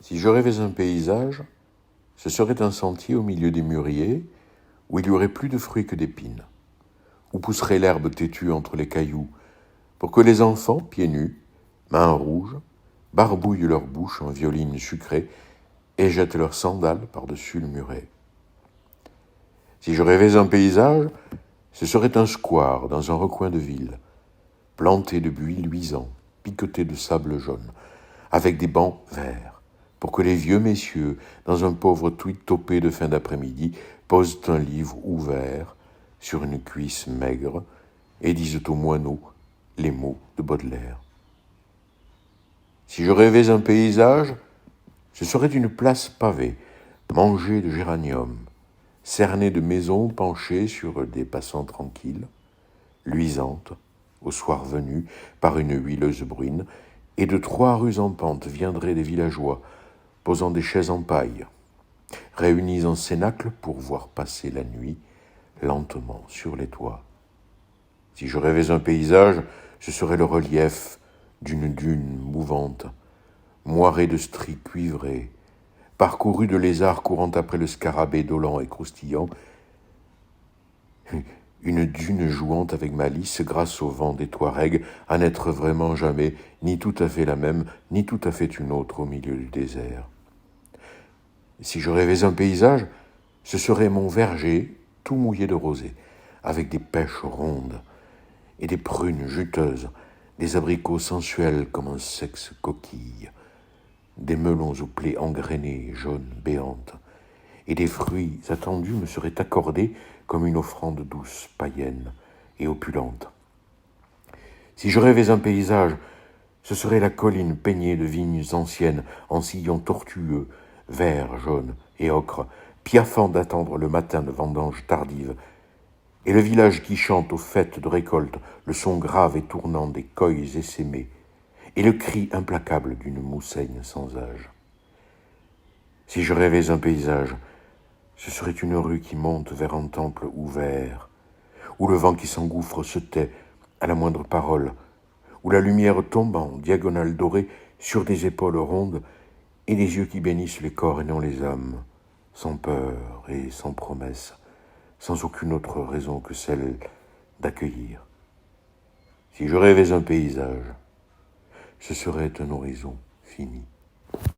Si je rêvais un paysage, ce serait un sentier au milieu des mûriers, où il y aurait plus de fruits que d'épines, où pousserait l'herbe têtue entre les cailloux, pour que les enfants, pieds nus, mains rouges, barbouillent leur bouche en violine sucrée et jettent leurs sandales par-dessus le muret. Si je rêvais un paysage, ce serait un square dans un recoin de ville, planté de buis luisants, piqueté de sable jaune, avec des bancs verts, pour que les vieux messieurs, dans un pauvre tweed topé de fin d'après-midi, posent un livre ouvert sur une cuisse maigre et disent aux moineaux les mots de Baudelaire. Si je rêvais un paysage, ce serait une place pavée, mangée de géraniums, cernée de maisons penchées sur des passants tranquilles, luisantes, au soir venu, par une huileuse bruine, et de 3 rues en pente viendraient des villageois, posant des chaises en paille, réunis en cénacle pour voir passer la nuit lentement sur les toits. Si je rêvais un paysage, ce serait le relief d'une dune mouvante, moirée de stries cuivrées, parcourue de lézards courant après le scarabée dolent et croustillant, une dune jouant avec malice grâce au vent des Touaregs, à n'être vraiment jamais ni tout à fait la même, ni tout à fait une autre au milieu du désert. Si je rêvais un paysage, ce serait mon verger tout mouillé de rosée, avec des pêches rondes et des prunes juteuses, des abricots sensuels comme un sexe coquille, des melons aux plaies engrainées, jaunes, béantes, et des fruits attendus me seraient accordés comme une offrande douce, païenne et opulente. Si je rêvais un paysage, ce serait la colline peignée de vignes anciennes en sillons tortueux, verts, jaunes et ocre, piaffant d'attendre le matin de vendange tardive, et le village qui chante aux fêtes de récolte le son grave et tournant des coils essaimés, et le cri implacable d'une moussaigne sans âge. Si je rêvais un paysage, ce serait une rue qui monte vers un temple ouvert, où le vent qui s'engouffre se tait à la moindre parole, où la lumière tombe en diagonale dorée sur des épaules rondes et des yeux qui bénissent les corps et non les âmes, sans peur et sans promesse, sans aucune autre raison que celle d'accueillir. Si je rêvais un paysage, ce serait un horizon fini.